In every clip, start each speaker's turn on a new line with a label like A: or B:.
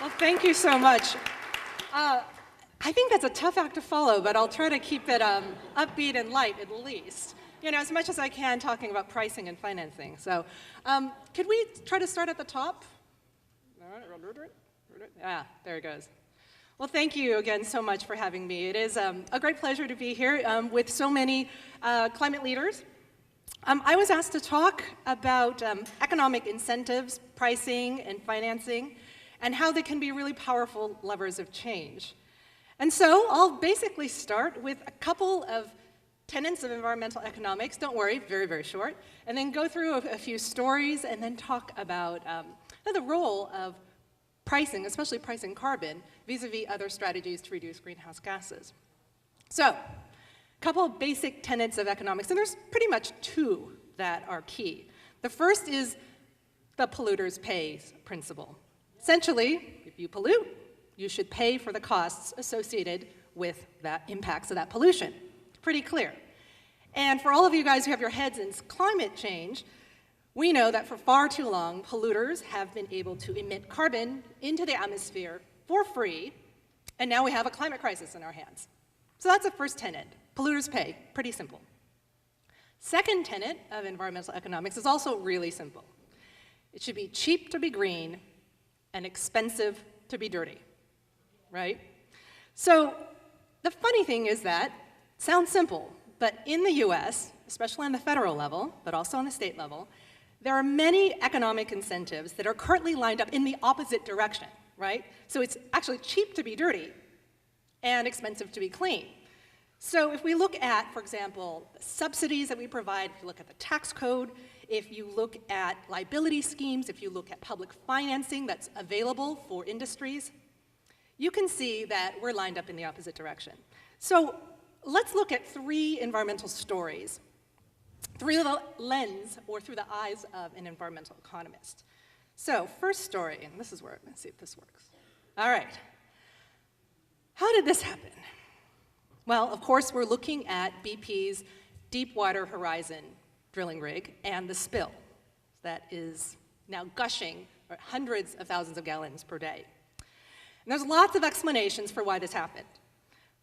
A: Well, thank you so much. I think that's a tough act to follow, but I'll try to keep it upbeat and light at least. You know, as much as I can talking about pricing and financing. So could we try to start at the top? Ah, there it goes. Well, thank you again so much for having me. It is a great pleasure to be here with so many climate leaders. I was asked to talk about economic incentives, pricing, and financing, and how they can be really powerful levers of change. And so I'll basically start with a couple of tenets of environmental economics, don't worry, very, very short, and then go through a few stories and then talk about the role of pricing, especially pricing carbon, vis-a-vis other strategies to reduce greenhouse gases. So, a couple of basic tenets of economics, and there's pretty much two that are key. The first is the polluters pay principle. Essentially, if you pollute, you should pay for the costs associated with the impacts of that pollution. It's pretty clear. And for all of you guys who have your heads in climate change, we know that for far too long, polluters have been able to emit carbon into the atmosphere for free, and now we have a climate crisis in our hands. So that's the first tenet. Polluters pay. Pretty simple. Second tenet of environmental economics is also really simple. It should be cheap to be green and expensive to be dirty, right? So the funny thing is that it sounds simple, but in the US, especially on the federal level, but also on the state level, there are many economic incentives that are currently lined up in the opposite direction, right? So it's actually cheap to be dirty and expensive to be clean. So if we look at, for example, the subsidies that we provide, if you look at the tax code, if you look at liability schemes, if you look at public financing that's available for industries, you can see that we're lined up in the opposite direction. So let's look at three environmental stories through the lens or through the eyes of an environmental economist. So first story, and this is where, let's see if this works. All right. How did this happen? Well, of course, we're looking at BP's Deepwater Horizon drilling rig and the spill that is now gushing hundreds of thousands of gallons per day. And there's lots of explanations for why this happened.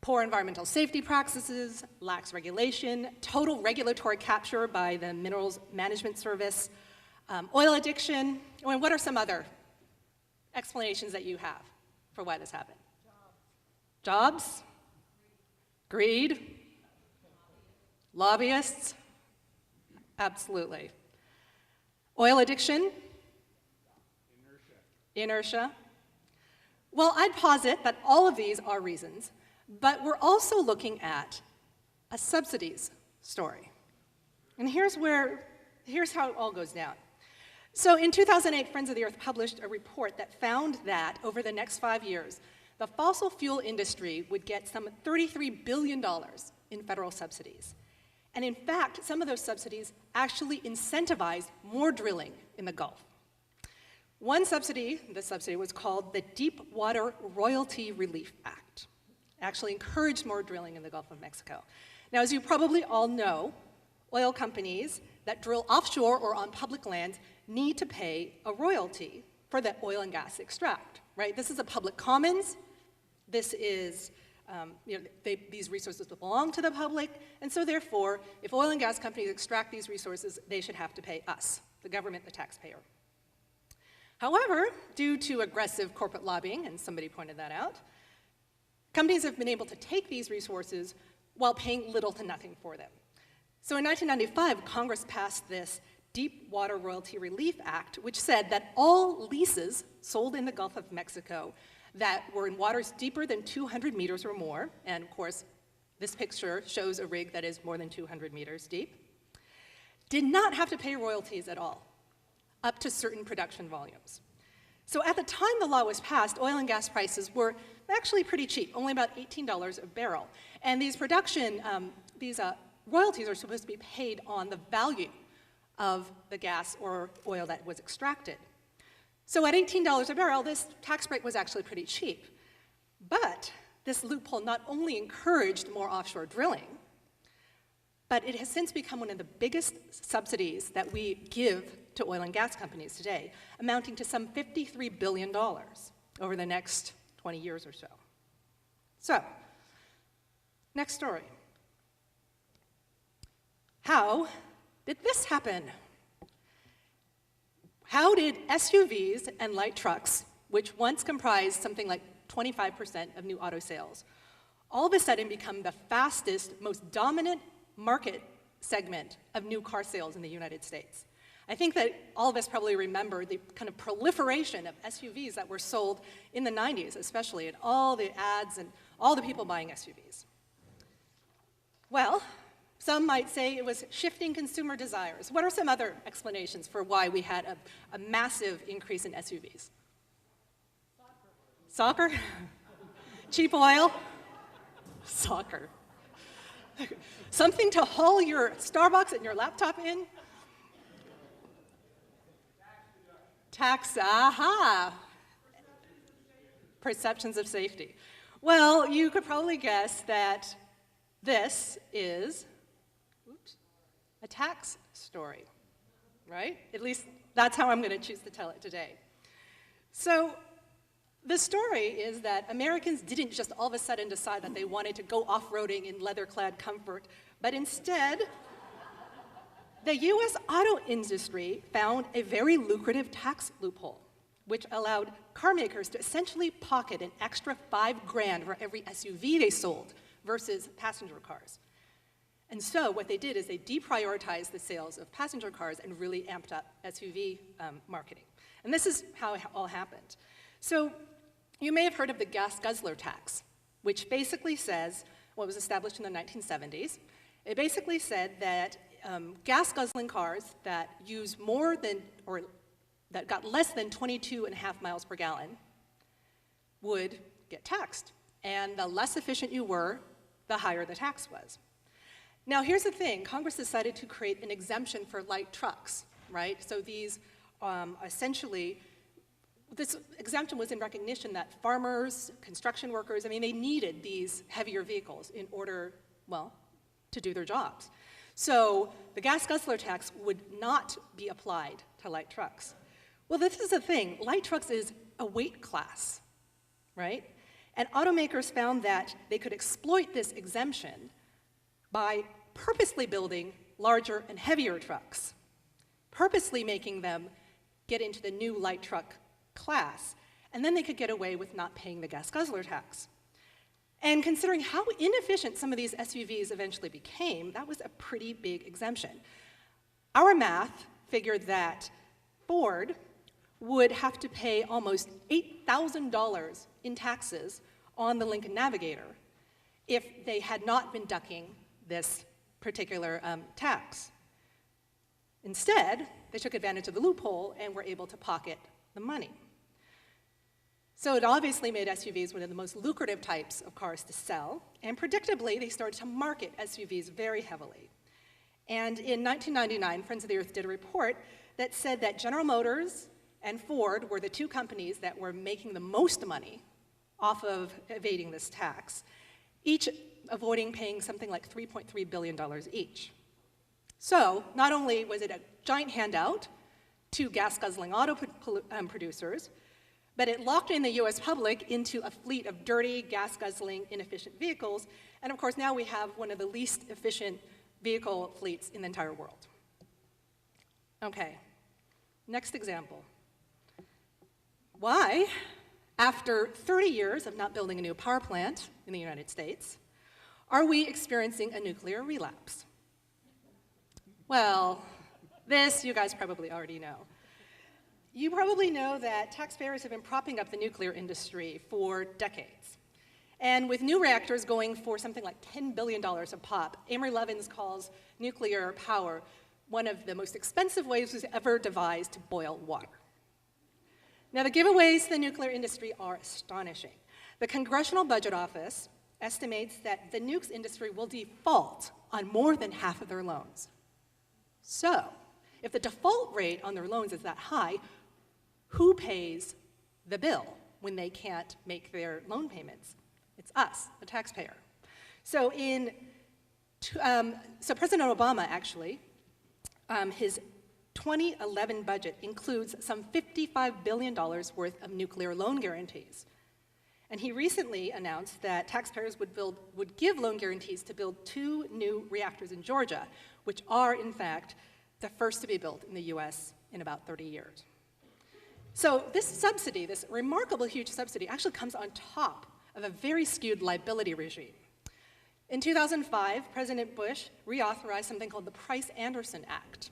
A: Poor environmental safety practices, lax regulation, total regulatory capture by the Minerals Management Service, oil addiction, and what are some other explanations that you have for why this happened? Jobs? Greed? Lobbyists? Absolutely. Oil addiction? Inertia. Well, I'd posit that all of these are reasons, but we're also looking at a subsidies story. And here's how it all goes down. So in 2008, Friends of the Earth published a report that found that over the next 5 years, the fossil fuel industry would get some $33 billion in federal subsidies. And in fact, some of those subsidies actually incentivized more drilling in the Gulf. One subsidy, the subsidy was called the Deepwater Royalty Relief Act. It actually encouraged more drilling in the Gulf of Mexico. Now, as you probably all know, oil companies that drill offshore or on public lands need to pay a royalty for the oil and gas extract, right? This is a public commons. This is, these resources belong to the public, and so therefore, if oil and gas companies extract these resources, they should have to pay us, the government, the taxpayer. However, due to aggressive corporate lobbying, and somebody pointed that out, companies have been able to take these resources while paying little to nothing for them. So in 1995, Congress passed this Deepwater Royalty Relief Act, which said that all leases sold in the Gulf of Mexico that were in waters deeper than 200 meters or more, and of course, this picture shows a rig that is more than 200 meters deep, did not have to pay royalties at all, up to certain production volumes. So at the time the law was passed, oil and gas prices were actually pretty cheap, only about $18 a barrel. And these royalties are supposed to be paid on the value of the gas or oil that was extracted. So at $18 a barrel, this tax break was actually pretty cheap. But this loophole not only encouraged more offshore drilling, but it has since become one of the biggest subsidies that we give to oil and gas companies today, amounting to some $53 billion. over the next 20 years or so. So, next story. How did this happen? How did SUVs and light trucks, which once comprised something like 25% of new auto sales, all of a sudden become the fastest, most dominant market segment of new car sales in the United States? I think that all of us probably remember the kind of proliferation of SUVs that were sold in the 90s, especially, and all the ads and all the people buying SUVs. Well, some might say it was shifting consumer desires. What are some other explanations for why we had a massive increase in SUVs? Soccer? Cheap oil? Soccer. Something to haul your Starbucks and your laptop in? Tax, aha. Perceptions of safety. Well, you could probably guess that this is a tax story, right? At least that's how I'm going to choose to tell it today. So the story is that Americans didn't just all of a sudden decide that they wanted to go off-roading in leather-clad comfort, but instead, the US auto industry found a very lucrative tax loophole, which allowed car makers to essentially pocket an extra $5,000 for every SUV they sold versus passenger cars. And so what they did is they deprioritized the sales of passenger cars and really amped up SUV marketing. And this is how it all happened. So you may have heard of the gas guzzler tax, which basically says, well, it was established in the 1970s. It basically said that gas guzzling cars that use more than, or that got less than 22.5 miles per gallon would get taxed. And the less efficient you were, the higher the tax was. Now, here's the thing. Congress decided to create an exemption for light trucks, right? So these essentially, this exemption was in recognition that farmers, construction workers, I mean, they needed these heavier vehicles in order, well, to do their jobs. So the gas guzzler tax would not be applied to light trucks. Well, this is the thing. Light trucks is a weight class, right? And automakers found that they could exploit this exemption by purposely building larger and heavier trucks, purposely making them get into the new light truck class, and then they could get away with not paying the gas guzzler tax. And considering how inefficient some of these SUVs eventually became, that was a pretty big exemption. Our math figured that Ford would have to pay almost $8,000 in taxes on the Lincoln Navigator if they had not been ducking this particular tax. Instead, they took advantage of the loophole and were able to pocket the money. So it obviously made SUVs one of the most lucrative types of cars to sell, and predictably, they started to market SUVs very heavily. And in 1999, Friends of the Earth did a report that said that General Motors and Ford were the two companies that were making the most money off of evading this tax, each avoiding paying something like $3.3 billion each. So not only was it a giant handout to gas-guzzling auto producers, but it locked in the US public into a fleet of dirty, gas-guzzling, inefficient vehicles, and of course now we have one of the least efficient vehicle fleets in the entire world. Okay, next example. Why, after 30 years of not building a new power plant in the United States, are we experiencing a nuclear relapse? Well, this you guys probably already know. You probably know that taxpayers have been propping up the nuclear industry for decades. And with new reactors going for something like $10 billion a pop, Amory Lovins calls nuclear power one of the most expensive ways ever devised to boil water. Now, the giveaways to the nuclear industry are astonishing. The Congressional Budget Office estimates that the nukes industry will default on more than half of their loans. So, if the default rate on their loans is that high, who pays the bill when they can't make their loan payments? It's us, the taxpayer. So President Obama, actually, his 2011 budget includes some $55 billion worth of nuclear loan guarantees. And he recently announced that taxpayers would give loan guarantees to build 2 new reactors in Georgia, which are, in fact, the first to be built in the US in about 30 years. So this subsidy, this remarkable huge subsidy, actually comes on top of a very skewed liability regime. In 2005, President Bush reauthorized something called the Price-Anderson Act.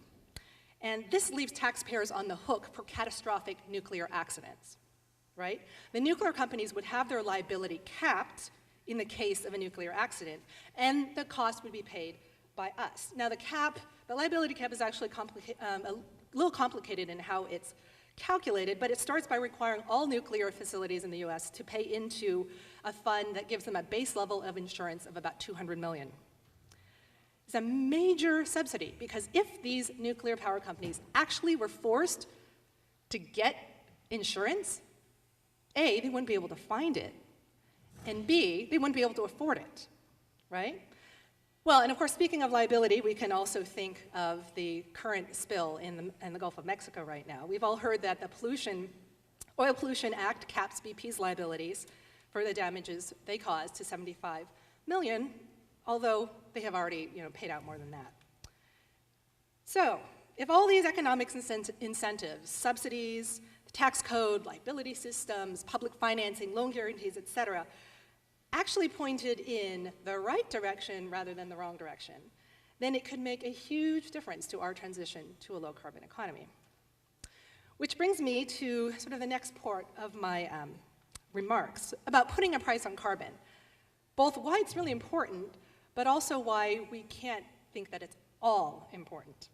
A: And this leaves taxpayers on the hook for catastrophic nuclear accidents, right? The nuclear companies would have their liability capped in the case of a nuclear accident, and the cost would be paid by us. Now the liability cap is actually a little complicated in how it's calculated, but it starts by requiring all nuclear facilities in the US to pay into a fund that gives them a base level of insurance of about $200 million. It's a major subsidy because if these nuclear power companies actually were forced to get insurance, A, they wouldn't be able to find it, and B, they wouldn't be able to afford it, right? Well, and of course, speaking of liability, we can also think of the current spill in the Gulf of Mexico right now. We've all heard that the Oil Pollution Act caps BP's liabilities for the damages they caused to $75 million, although they have already paid out more than that. So, if all these economic incentives, subsidies, the tax code, liability systems, public financing, loan guarantees, et cetera, actually pointed in the right direction rather than the wrong direction, then it could make a huge difference to our transition to a low-carbon economy. Which brings me to sort of the next part of my remarks about putting a price on carbon, both why it's really important, but also why we can't think that it's all important.